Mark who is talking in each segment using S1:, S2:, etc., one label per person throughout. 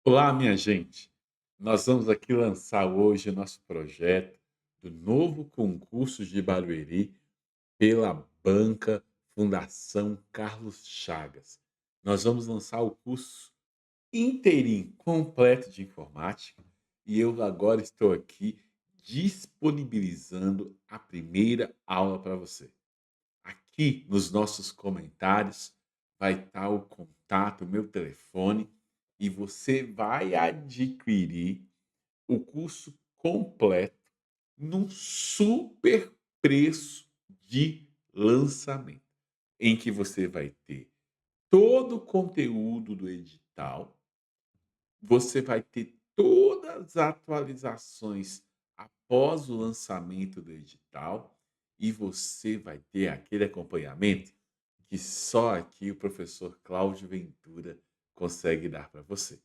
S1: Olá, minha gente. Nós vamos aqui lançar hoje o nosso projeto do novo concurso de Barueri pela banca Fundação Carlos Chagas. Nós vamos lançar o curso inteirinho, completo de informática, e eu agora estou aqui disponibilizando a primeira aula para você. Aqui nos nossos comentários vai estar o contato, o meu telefone, e você vai adquirir o curso completo num super preço de lançamento, em que você vai ter todo o conteúdo do edital, você vai ter todas as atualizações após o lançamento do edital e você vai ter aquele acompanhamento que só aqui o professor Cláudio Ventura consegue dar para você.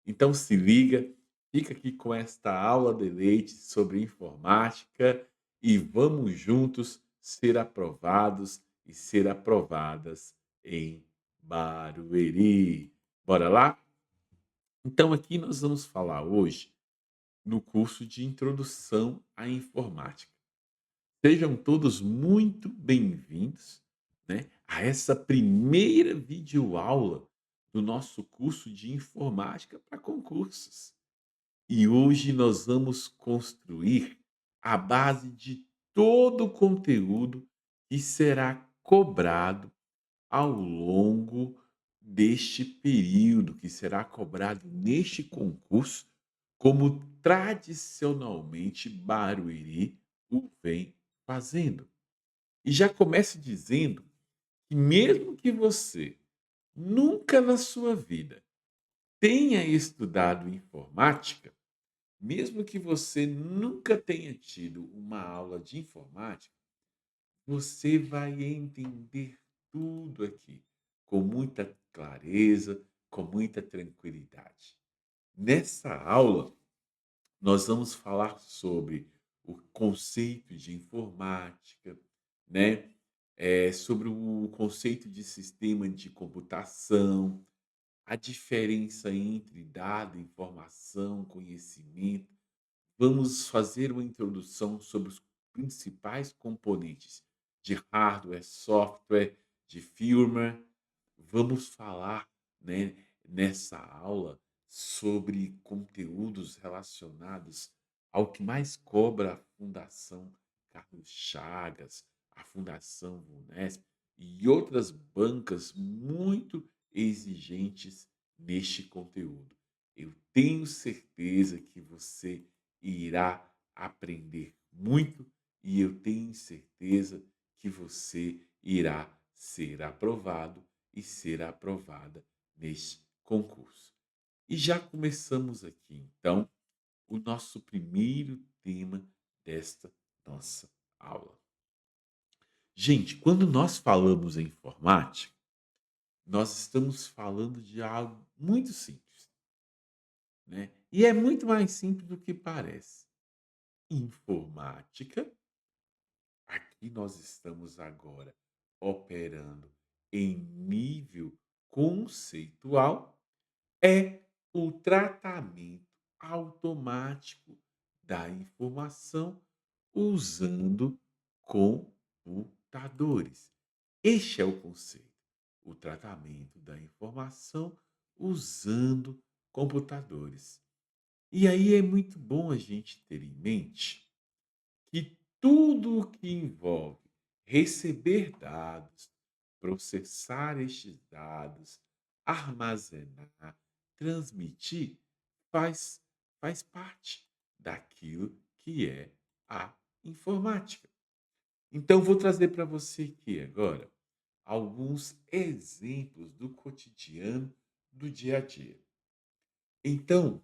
S1: Então se liga, fica aqui com esta aula de leite sobre informática e vamos juntos ser aprovados e ser aprovadas em Barueri. Bora lá? Então aqui nós vamos falar hoje no curso de Introdução à Informática. Sejam todos muito bem-vindos, né, a essa primeira videoaula do nosso curso de Informática para concursos. E hoje nós vamos construir a base de todo o conteúdo que será cobrado ao longo deste período, que será cobrado neste concurso, como tradicionalmente Barueri o vem fazendo. E já comece dizendo que mesmo que você nunca na sua vida tenha estudado informática, mesmo que você nunca tenha tido uma aula de informática, você vai entender tudo aqui com muita clareza, com muita tranquilidade. Nessa aula, nós vamos falar sobre o conceito de informática, né? Sobre o conceito de sistema de computação, a diferença entre dado, informação, conhecimento. Vamos fazer uma introdução sobre os principais componentes de hardware, software, de firmware. Vamos falar, né, nessa aula sobre conteúdos relacionados ao que mais cobra a Fundação Carlos Chagas, a Fundação Vunesp e outras bancas muito exigentes neste conteúdo. Eu tenho certeza que você irá aprender muito e eu tenho certeza que você irá ser aprovado e ser aprovada neste concurso. E já começamos aqui, então, o nosso primeiro tema desta nossa aula. Gente, quando nós falamos em informática, nós estamos falando de algo muito simples, né? E é muito mais simples do que parece. Informática, aqui nós estamos agora operando em nível conceitual, é o tratamento automático da informação usando computadores. Este é o conceito, o tratamento da informação usando computadores. E aí é muito bom a gente ter em mente que tudo o que envolve receber dados, processar estes dados, armazenar, transmitir, faz, faz parte daquilo que é a informática. Então, vou trazer para você aqui agora alguns exemplos do cotidiano do dia a dia. Então,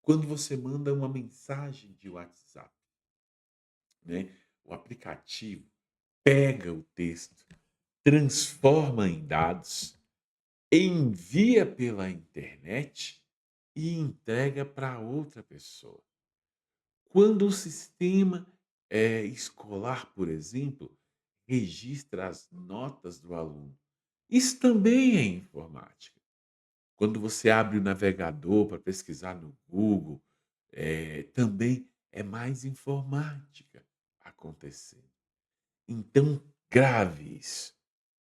S1: quando você manda uma mensagem de WhatsApp, né, o aplicativo pega o texto, transforma em dados, envia pela internet e entrega para outra pessoa. Quando o sistema escolar, por exemplo, registra as notas do aluno, isso também é informática. Quando você abre o navegador para pesquisar no Google, também é mais informática acontecendo. Então, grave isso.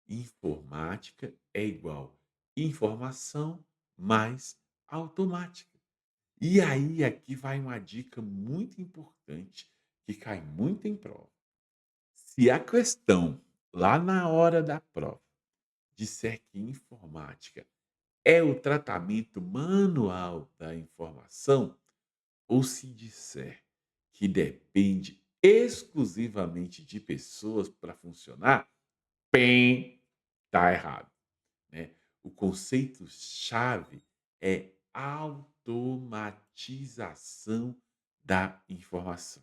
S1: Informática é igual informação mais automática. E aí, aqui vai uma dica muito importante que cai muito em prova. Se a questão, lá na hora da prova, disser que informática é o tratamento manual da informação, ou se disser que depende exclusivamente de pessoas para funcionar, bem, tá errado, né. O conceito-chave é automatização da informação.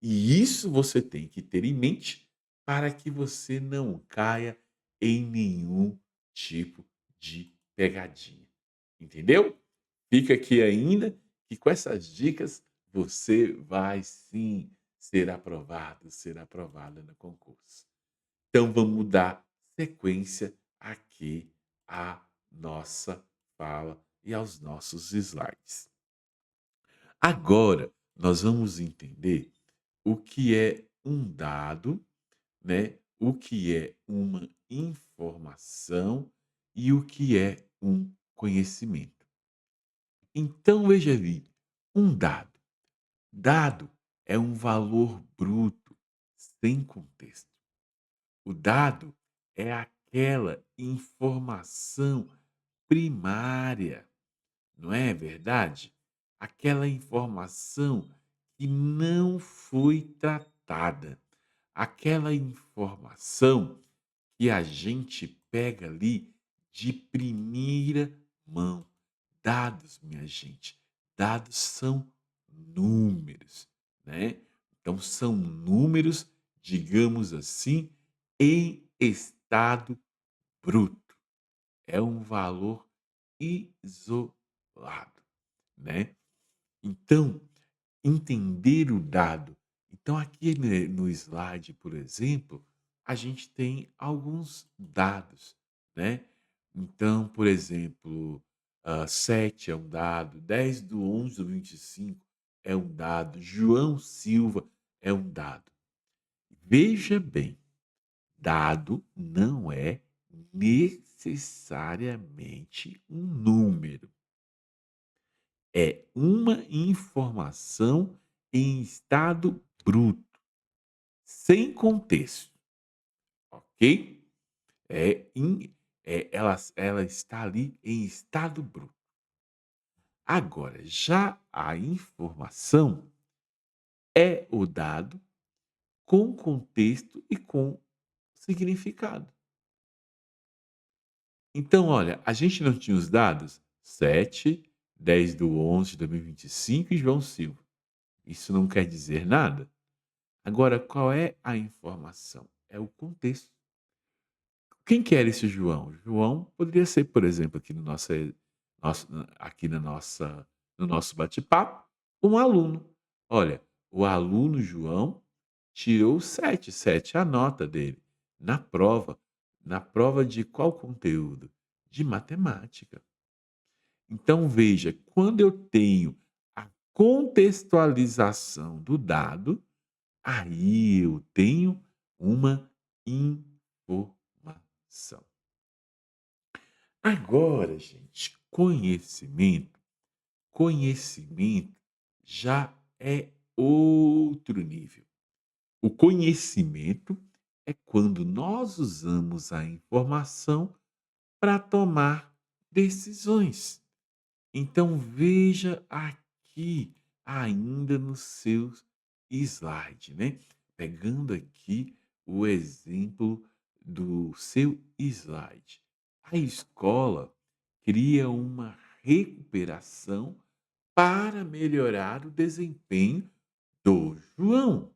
S1: E isso você tem que ter em mente para que você não caia em nenhum tipo de pegadinha, entendeu? Fica aqui ainda que com essas dicas você vai sim ser aprovado, ser aprovada no concurso. Então vamos dar sequência aqui à nossa fala e aos nossos slides. Agora nós vamos entender o que é um dado, né? O que é uma informação e o que é um conhecimento. Então veja ali, um dado. Dado é um valor bruto, sem contexto. O dado é aquela informação primária, não é verdade? Aquela informação que não foi tratada, aquela informação que a gente pega ali de primeira mão. Dados, minha gente, dados são números, né? Então são números, digamos assim, em estado bruto. É um valor isolado, né? Então, entender o dado. Então, aqui no slide, por exemplo, a gente tem alguns dados, né? Então, por exemplo, 7 é um dado, 10/11/25 é um dado, João Silva é um dado. Veja bem, dado não é necessariamente um número. É uma informação em estado bruto, sem contexto, ok? É em ela está ali em estado bruto. Agora, já a informação é o dado com contexto e com significado. Então, olha, a gente não tinha os dados 7/10/11/2025 e João Silva. Isso não quer dizer nada? Agora, qual é a informação? É o contexto. Quem que era esse João? João poderia ser, por exemplo, aqui no aqui no nosso bate-papo, um aluno. Olha, o aluno João tirou 7, 7 é a nota dele na prova. Na prova de qual conteúdo? De matemática. Então veja, quando eu tenho a contextualização do dado, aí eu tenho uma informação. Agora, gente, conhecimento já é outro nível. O conhecimento é quando nós usamos a informação para tomar decisões. Então veja aqui, ainda no seu slide, né? Pegando aqui o exemplo do seu slide. A escola cria uma recuperação para melhorar o desempenho do João.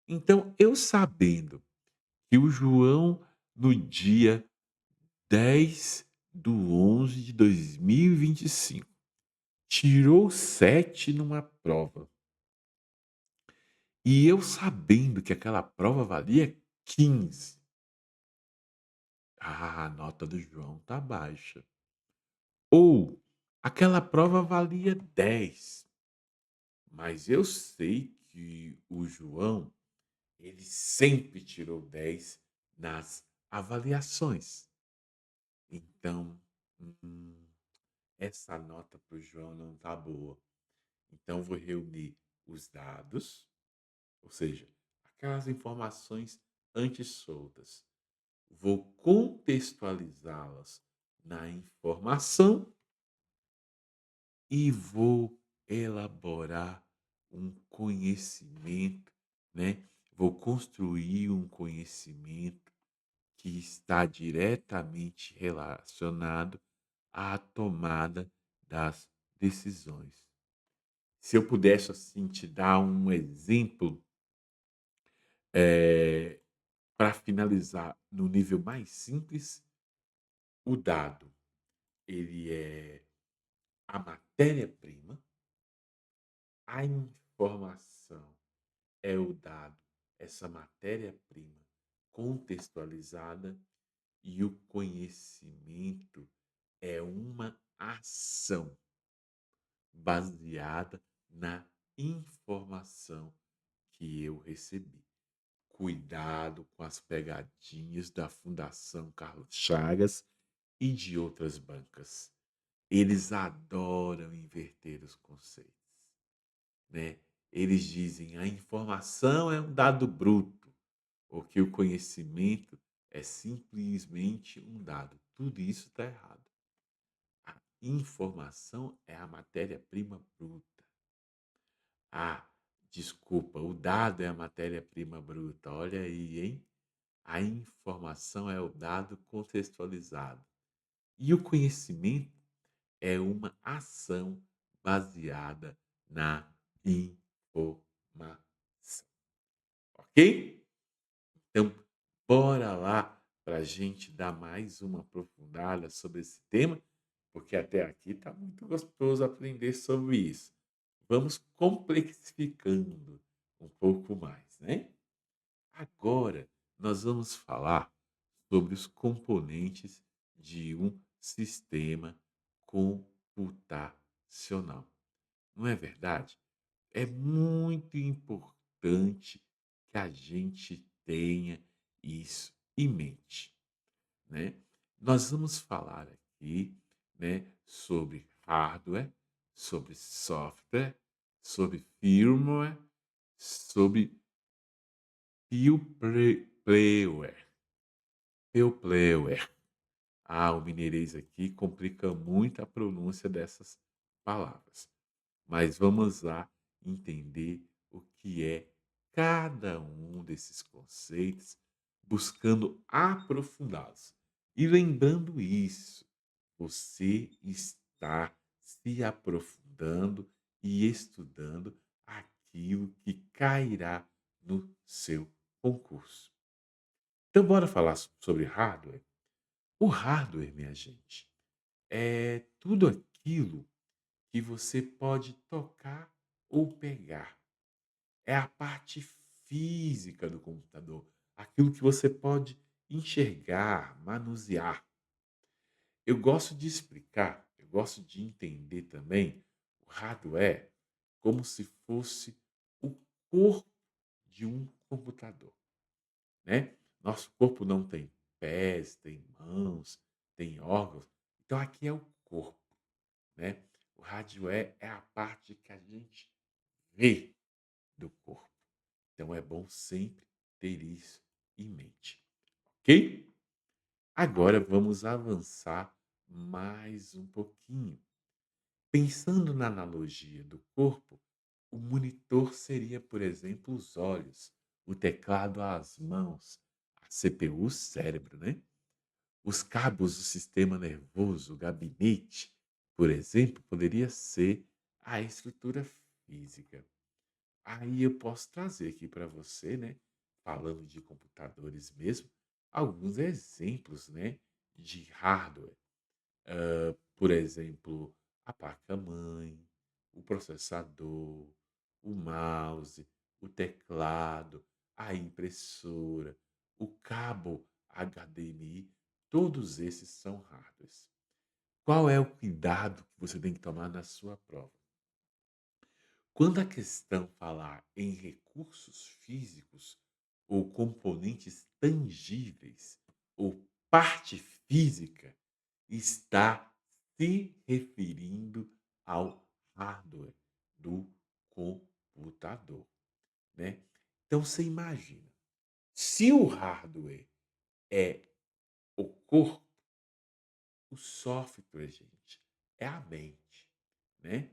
S1: Então, eu sabendo que o João, no dia 10/11/2025 tirou 7 numa prova. E eu sabendo que aquela prova valia 15. Ah, a nota do João tá baixa. Ou aquela prova valia 10, mas eu sei que o João, ele sempre tirou 10 nas avaliações. Então, hum, essa nota para o João não tá boa. Então, vou reunir os dados, ou seja, aquelas informações antes soltas. Vou contextualizá-las na informação e vou elaborar um conhecimento, né? Vou construir um conhecimento que está diretamente relacionado à tomada das decisões. Se eu pudesse, assim, te dar um exemplo, para finalizar no nível mais simples, o dado, ele é a matéria-prima, a informação é o dado, essa matéria-prima contextualizada, e o conhecimento é uma ação baseada na informação que eu recebi. Cuidado com as pegadinhas da Fundação Carlos Chagas e de outras bancas. Eles adoram inverter os conceitos, né? Eles dizem: "A informação é um dado bruto", ou que o conhecimento é simplesmente um dado. Tudo isso está errado. A informação é a matéria-prima bruta. Ah, desculpa, o dado é a matéria-prima bruta. Olha aí, hein? A informação é o dado contextualizado. E o conhecimento é uma ação baseada na informação, ok? Então, bora lá para a gente dar mais uma aprofundada sobre esse tema, porque até aqui está muito gostoso aprender sobre isso. Vamos complexificando um pouco mais, né? Agora, nós vamos falar sobre os componentes de um sistema computacional. Não é verdade? É muito importante que a gente tenha isso em mente, né? Nós vamos falar aqui, né, sobre hardware, sobre software, sobre firmware, sobre Pewplayware. Pewplayware. Ah, o mineirês aqui complica muito a pronúncia dessas palavras. Mas vamos lá entender o que é cada um desses conceitos, buscando aprofundá-los. E lembrando isso, você está se aprofundando e estudando aquilo que cairá no seu concurso. Então, bora falar sobre hardware? O hardware, minha gente, é tudo aquilo que você pode tocar ou pegar. É a parte física do computador, aquilo que você pode enxergar, manusear. Eu gosto de explicar, eu gosto de entender também o hardware como se fosse o corpo de um computador, né? Nosso corpo não tem pés, tem mãos, tem órgãos. Então aqui é o corpo, né? O hardware é a parte que a gente vê do corpo. Então é bom sempre ter isso em mente, ok? Agora vamos avançar mais um pouquinho. Pensando na analogia do corpo, o monitor seria, por exemplo, os olhos, o teclado as mãos, a CPU o cérebro, né? Os cabos do sistema nervoso, o gabinete, por exemplo, poderia ser a estrutura física. Aí eu posso trazer aqui para você, né, falando de computadores mesmo, alguns exemplos, né, de hardware. Por exemplo, a placa-mãe, o processador, o mouse, o teclado, a impressora, o cabo HDMI, todos esses são hardwares. Qual é o cuidado que você tem que tomar na sua prova? Quando a questão falar em recursos físicos ou componentes tangíveis ou parte física, está se referindo ao hardware do computador, né? Então você imagina, se o hardware é o corpo, o software, gente, é a mente, né?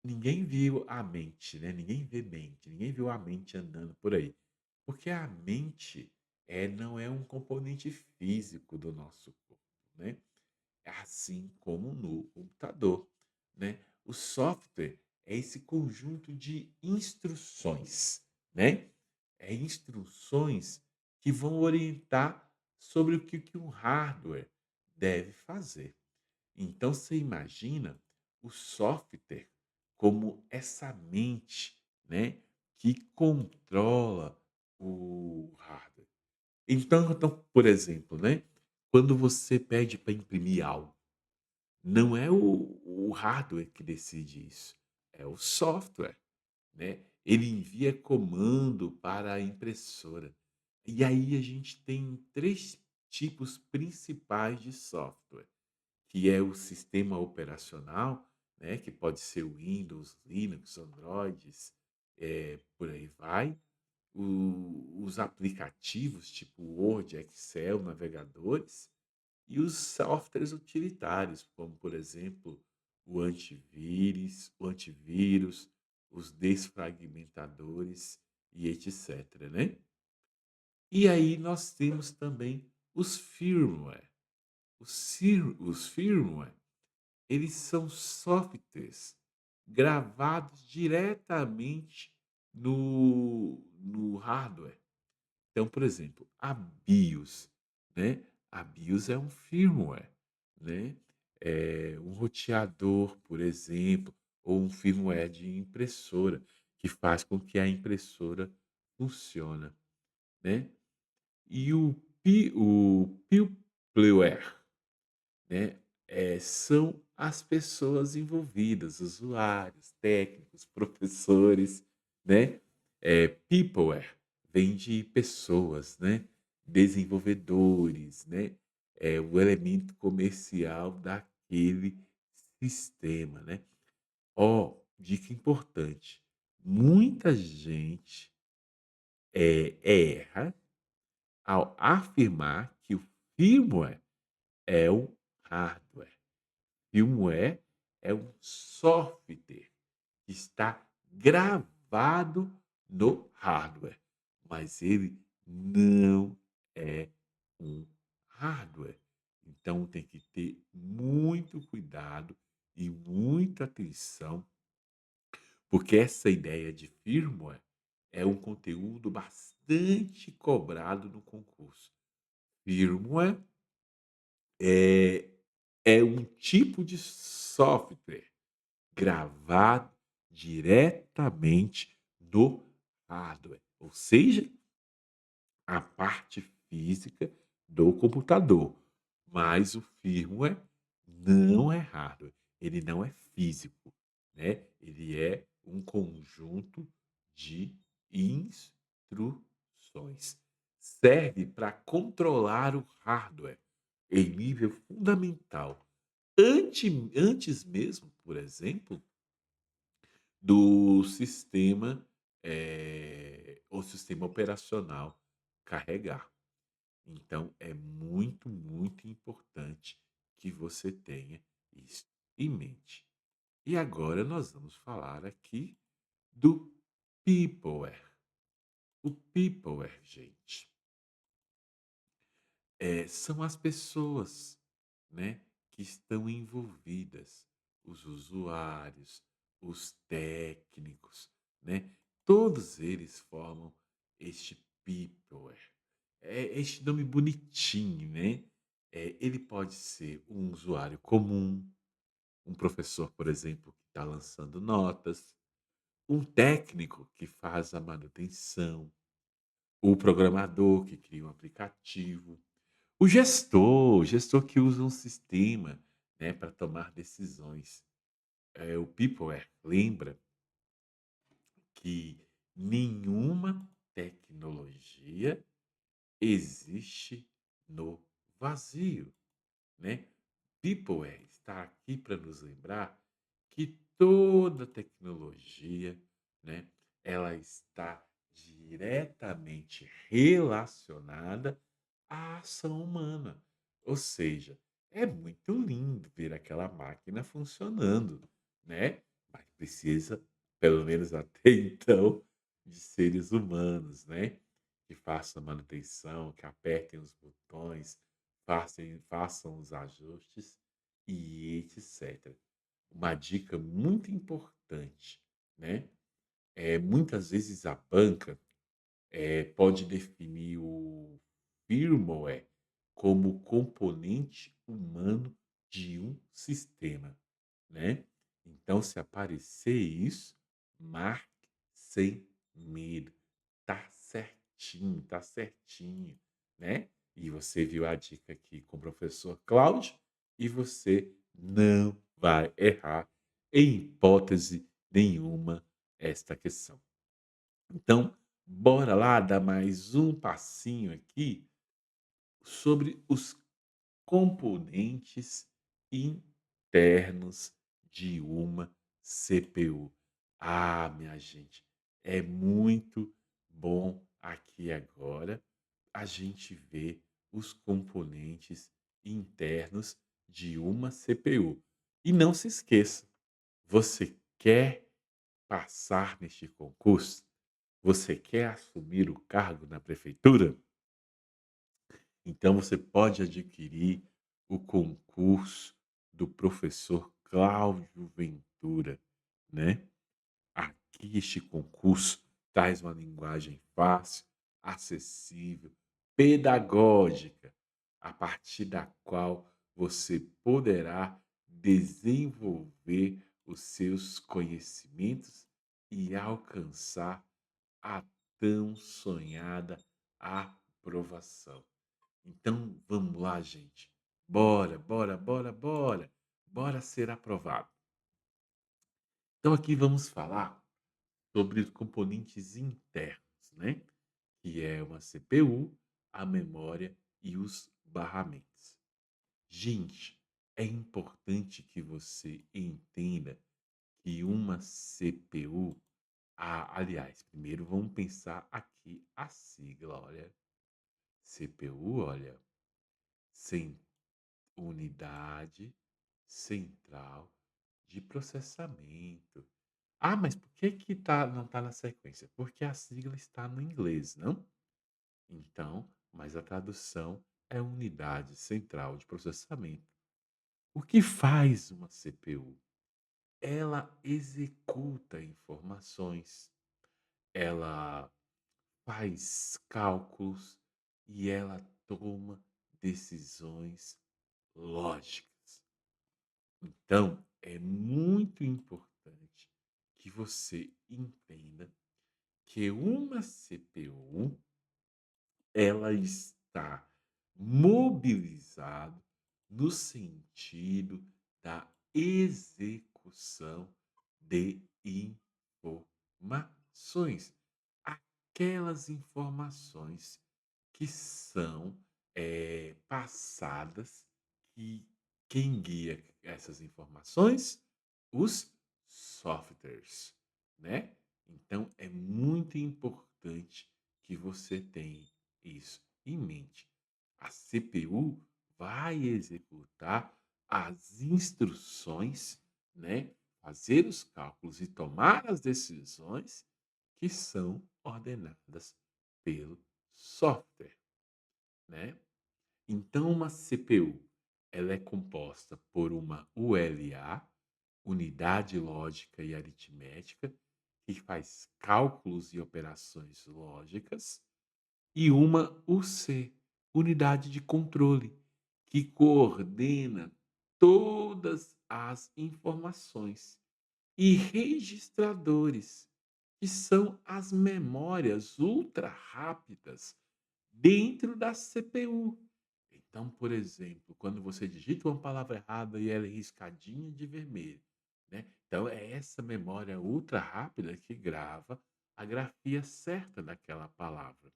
S1: Ninguém viu a mente, né, ninguém vê mente, ninguém viu a mente andando por aí. Porque a mente, não é um componente físico do nosso corpo, né, assim como no computador, né. O software é esse conjunto de instruções, né, instruções que vão orientar sobre o que um hardware deve fazer. Então você imagina o software como essa mente, né, que controla o hardware. Então, por exemplo, né, quando você pede para imprimir algo, não é o hardware que decide isso, é o software, né. Ele envia comando para a impressora. E aí a gente tem 3 tipos principais de software, que é o sistema operacional, né, que pode ser o Windows, Linux, Androids, por aí vai. Os aplicativos tipo Word, Excel, navegadores e os softwares utilitários, como por exemplo, o antivírus, os desfragmentadores e etcétera, né. E aí nós temos também os firmware. Os firmware eles são softwares gravados diretamente no hardware. Então, por exemplo, a BIOS, né, a BIOS é um firmware, né, um roteador, por exemplo, ou um firmware de impressora, que faz com que a impressora funciona, né. E o Pewplware, né, são as pessoas envolvidas, usuários, técnicos, professores, né. Peopleware vem de pessoas, né, desenvolvedores, né, é o elemento comercial daquele sistema, né. Ó, dica importante, muita gente, erra ao afirmar que o firmware é o hardware. Firmware é um software que está gravado no hardware, mas ele não é um hardware. Então tem que ter muito cuidado e muita atenção, porque essa ideia de firmware é um conteúdo bastante cobrado no concurso. Firmware é um tipo de software gravado diretamente no hardware, ou seja, a parte física do computador. Mas o firmware não é hardware, ele não é físico, né? Ele é um conjunto de instruções. Serve para controlar o hardware em nível fundamental. Antes mesmo, por exemplo, do sistema, o sistema operacional carregar. Então é muito, muito importante que você tenha isso em mente. E agora nós vamos falar aqui do peopleware. O peopleware, gente, são as pessoas, né, que estão envolvidas, os usuários, os técnicos, né, todos eles formam este peopleware. É este nome bonitinho, né, ele pode ser um usuário comum, um professor, por exemplo, que está lançando notas, um técnico que faz a manutenção, o programador que cria um aplicativo, o gestor que usa um sistema, né, para tomar decisões. O Peopleware lembra que nenhuma tecnologia existe no vazio, né. Peopleware está aqui para nos lembrar que toda tecnologia, né, ela está diretamente relacionada à ação humana. Ou seja, é muito lindo ver aquela máquina funcionando, né, mas precisa, pelo menos até então, de seres humanos, né, que façam a manutenção, que apertem os botões, façam os ajustes e etcétera. Uma dica muito importante, né, muitas vezes a banca, pode definir o firmware como componente humano de um sistema, né. Então se aparecer isso, marque sem medo. Tá certinho, né. E você viu a dica aqui com o professor Cláudio, e você não vai errar em hipótese nenhuma esta questão. Então, bora lá dar mais um passinho aqui sobre os componentes internos de uma CPU. Ah, minha gente, é muito bom aqui agora a gente ver os componentes internos de uma CPU. E não se esqueça, você quer passar neste concurso? Você quer assumir o cargo na prefeitura? Então você pode adquirir o concurso do professor Cláudio Ventura, né. Aqui este concurso traz uma linguagem fácil, acessível, pedagógica, a partir da qual você poderá desenvolver os seus conhecimentos e alcançar a tão sonhada aprovação. Então vamos lá, gente. Bora, bora, bora, bora. Bora ser aprovado. Então aqui vamos falar sobre os componentes internos, né? Que é uma CPU, a memória e os barramentos. Gente, é importante que você entenda que uma CPU, aliás, primeiro vamos pensar aqui a sigla, olha, CPU, olha, sem unidade central de processamento. Ah, mas por que que não tá na sequência? Porque a sigla está no inglês, não? Então, mas a tradução é unidade central de processamento. O que faz uma CPU? Ela executa informações, ela faz cálculos e ela toma decisões lógicas. Então, é muito importante que você entenda que uma CPU, ela está mobilizada no sentido da execução de informações. Aquelas informações que são, passadas, e quem guia essas informações? Os softwares, né. Então é muito importante que você tenha isso em mente. A CPU vai executar as instruções, né, fazer os cálculos e tomar as decisões que são ordenadas pelo software, né. Então uma CPU, ela é composta por uma ULA, unidade lógica e aritmética, que faz cálculos e operações lógicas, e uma UC, unidade de controle, que coordena todas as informações, e registradores, que são as memórias ultra rápidas dentro da CPU. Então, por exemplo, quando você digita uma palavra errada e ela é riscadinha de vermelho, né? Então, é essa memória ultra rápida que grava a grafia certa daquela palavra.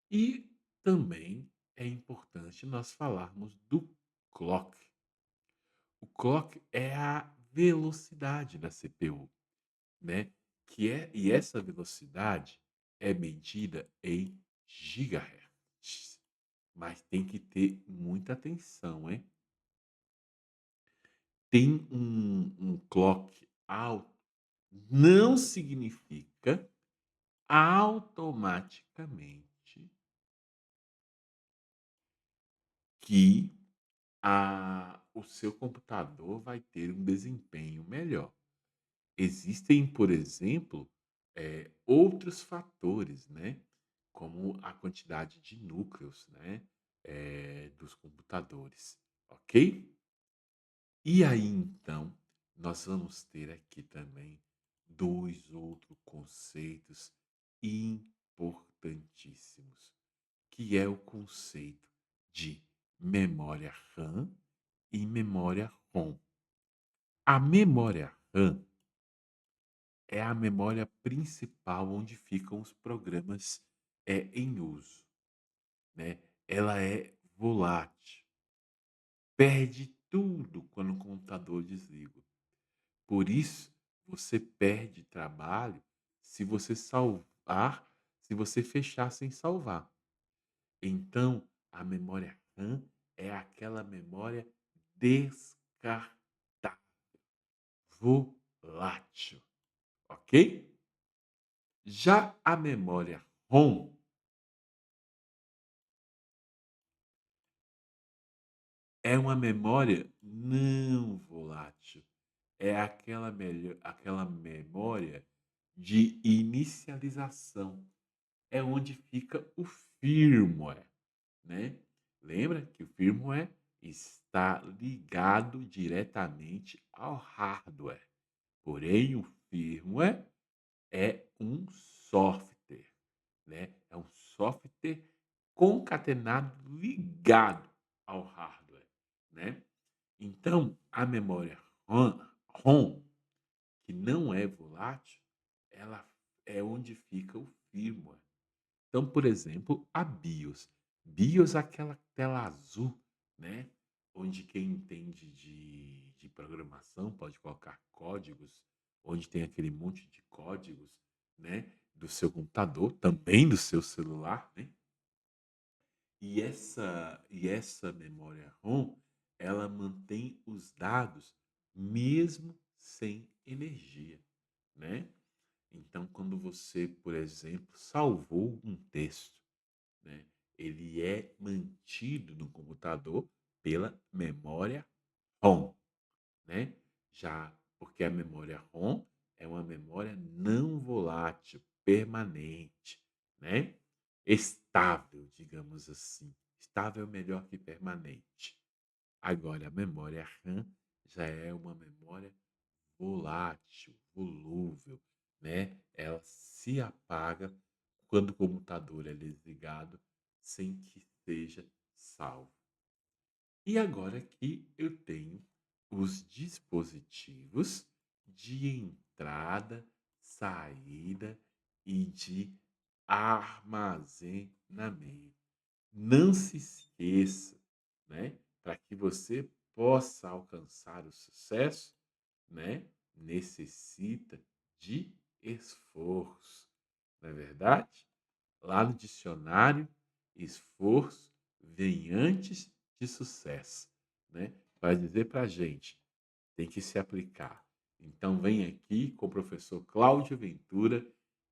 S1: E também é importante nós falarmos do clock. O clock é a velocidade da CPU, né? E essa velocidade é medida em gigahertz. Mas tem que ter muita atenção, hein? Tem um clock alto não significa automaticamente que o seu computador vai ter um desempenho melhor. Existem, por exemplo, outros fatores, né, como a quantidade de núcleos, né, dos computadores, ok? E aí, então, nós vamos ter aqui também 2 outros conceitos importantíssimos, que é o conceito de memória RAM e memória ROM. A memória RAM é a memória principal onde ficam os programas, em uso, né. Ela é volátil, perde tudo quando o computador desliga. Por isso, você perde trabalho se você fechar sem salvar. Então, a memória RAM é aquela memória descartável, volátil, ok? Já a memória ROM é uma memória não volátil, é aquela memória de inicialização, é onde fica o firmware, né. Lembra que o firmware está ligado diretamente ao hardware, porém o firmware é um software, né, é um software concatenado, ligado ao hardware, né. Então, a memória ROM, que não é volátil, ela é onde fica o firmware. Então, por exemplo, a BIOS. BIOS é aquela tela azul, né, onde quem entende de programação pode colocar códigos, onde tem aquele monte de códigos, né, do seu computador, também do seu celular, né. E essa memória ROM, ela mantém os dados mesmo sem energia, né. Então, quando você, por exemplo, salvou um texto, né, ele é mantido no computador pela memória ROM, né. Já porque a memória ROM é uma memória não volátil, permanente, né, estável, digamos assim. Estável é melhor que permanente. Agora a memória RAM já é uma memória volátil, volúvel, né, ela se apaga quando o computador é desligado, sem que seja salvo. E agora aqui eu tenho os dispositivos de entrada, saída e de armazenamento. Não se esqueça, né, para que você possa alcançar o sucesso, né, necessita de esforço, não é verdade? Lá no dicionário, esforço vem antes de sucesso, né? Vai dizer para a gente, tem que se aplicar. Então vem aqui com o professor Cláudio Ventura,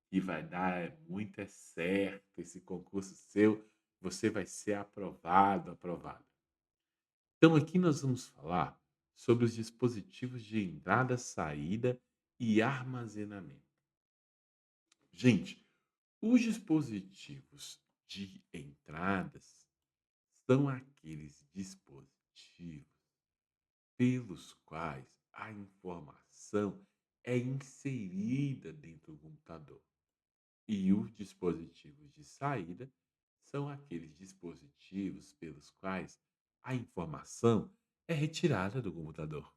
S1: que vai dar muito certo esse concurso seu, você vai ser aprovado, aprovado. Então aqui nós vamos falar sobre os dispositivos de entrada, saída e armazenamento. Gente, os dispositivos de entradas são aqueles dispositivos pelos quais a informação é inserida dentro do computador. E os dispositivos de saída são aqueles dispositivos pelos quais a informação é retirada do computador.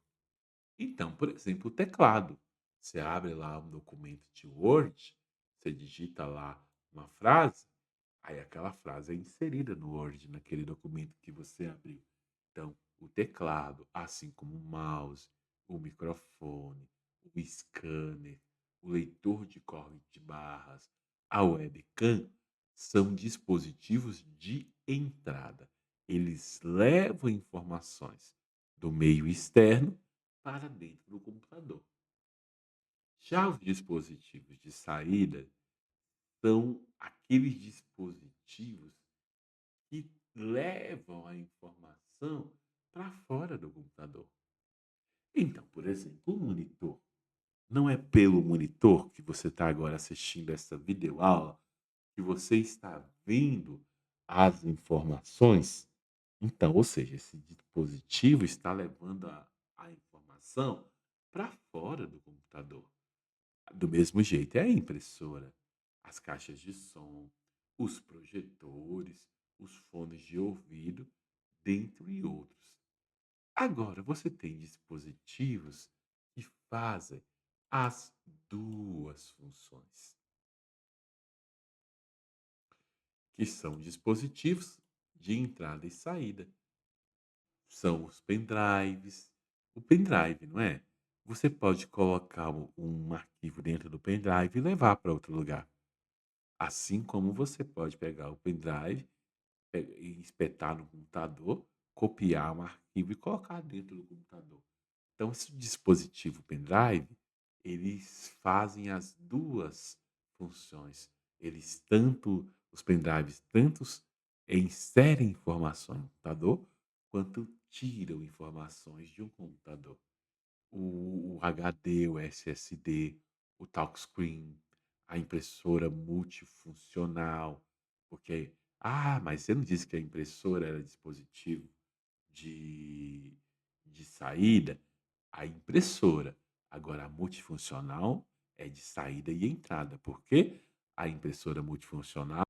S1: Então, por exemplo, o teclado. Você abre lá um documento de Word, você digita lá uma frase, aí aquela frase é inserida no Word, naquele documento que você abriu. Então, o teclado, assim como o mouse, o microfone, o scanner, o leitor de código de barras, a webcam, são dispositivos de entrada. Eles levam informações do meio externo para dentro do computador. Já os dispositivos de saída são aqueles dispositivos que levam a informação para fora do computador. Então, por exemplo, o monitor. Não é pelo monitor que você está agora assistindo essa videoaula que você está vendo as informações. Então, ou seja, esse dispositivo está levando a informação para fora do computador. Do mesmo jeito é a impressora, as caixas de som, os projetores, os fones de ouvido, dentre outros. Agora, você tem dispositivos que fazem as duas funções, que são dispositivos de entrada e saída. São os pendrives. O pendrive, não é? Você pode colocar um arquivo dentro do pendrive e levar para outro lugar. Assim como você pode pegar o pendrive, e espetar no computador, copiar um arquivo e colocar dentro do computador. Então, esse dispositivo pendrive, eles fazem as 2 funções. Eles tanto os pendrives tantos inserem informações no computador, quanto tiram informações de um computador. O HD, o SSD, o touchscreen, a impressora multifuncional, porque: "Ah, mas você não disse que a impressora era dispositivo de saída?" A impressora. Agora a multifuncional é de saída e entrada, porque a impressora multifuncional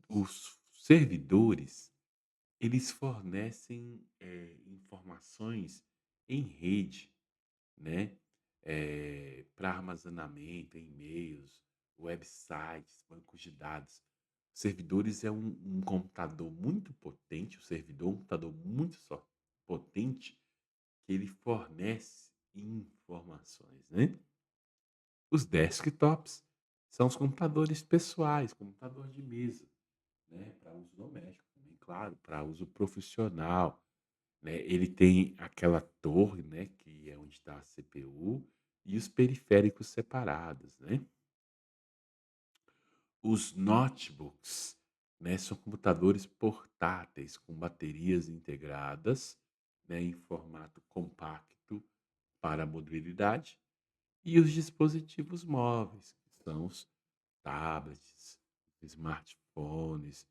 S1: Os servidores, eles fornecem, informações em rede, né, para armazenamento, e-mails, websites, bancos de dados. Servidores é um computador muito potente, o servidor é um computador muito potente, que ele fornece informações, né. Os desktops são os computadores pessoais, computador de mesa, né, para uso doméstico também, claro, para uso profissional, né. Ele tem aquela torre, né, que é onde está a CPU e os periféricos separados, né. Os notebooks, né, são computadores portáteis com baterias integradas, né, em formato compacto para a mobilidade, e os dispositivos móveis, que são os tablets, smartphones,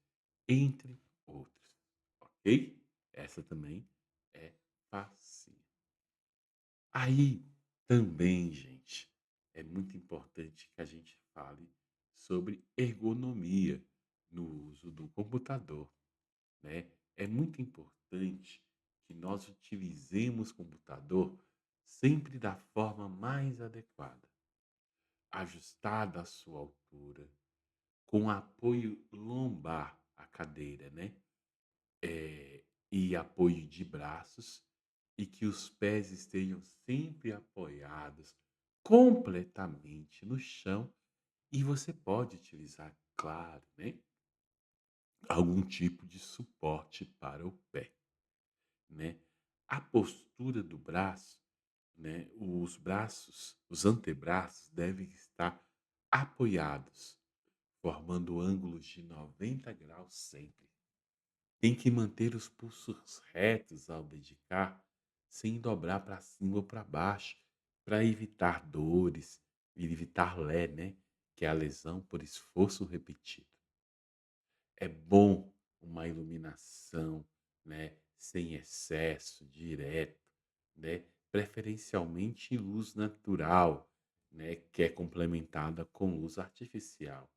S1: entre outros, ok? Essa também é facinho. Aí também, gente, é muito importante que a gente fale sobre ergonomia no uso do computador, né? É muito importante que nós utilizemos o computador sempre da forma mais adequada, ajustada à sua altura, com apoio lombar à cadeira, né? E apoio de braços, e que os pés estejam sempre apoiados completamente no chão, e você pode utilizar, claro, né, algum tipo de suporte para o pé, né. A postura do braço, né, os braços, os antebraços devem estar apoiados, formando ângulos de 90 graus sempre. Tem que manter os pulsos retos ao dedicar, sem dobrar para cima ou para baixo, para evitar dores e evitar né, que é a lesão por esforço repetido. É bom uma iluminação, né, sem excesso, direto, né, preferencialmente em luz natural, né, que é complementada com luz artificial.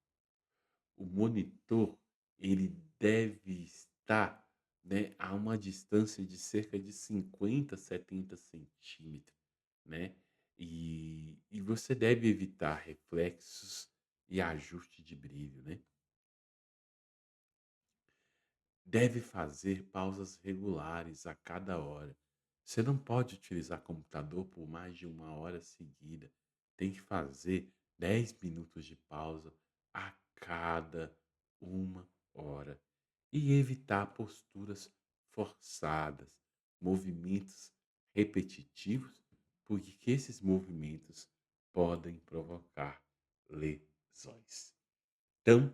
S1: O monitor, ele deve estar, né, a uma distância de cerca de 50, 70 centímetros, né, e você deve evitar reflexos e ajuste de brilho, né. Deve fazer pausas regulares a cada hora. Você não pode utilizar computador por mais de 1 hora seguida. Tem que fazer 10 minutos de pausa a cada 1 hora. E evitar posturas forçadas, movimentos repetitivos, porque que esses movimentos podem provocar lesões. Então,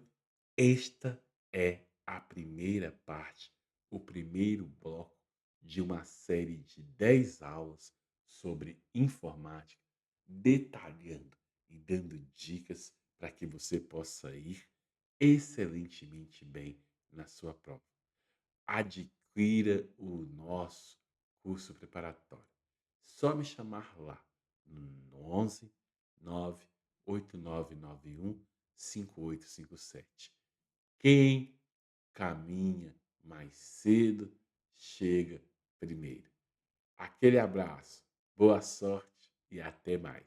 S1: esta é a primeira parte, o primeiro bloco de uma série de 10 aulas sobre informática, detalhando e dando dicas para que você possa ir excelentemente bem na sua prova. Adquira o nosso curso preparatório. Só me chamar lá no 11 98991 5857. Quem caminha mais cedo chega primeiro. Aquele abraço, boa sorte e até mais.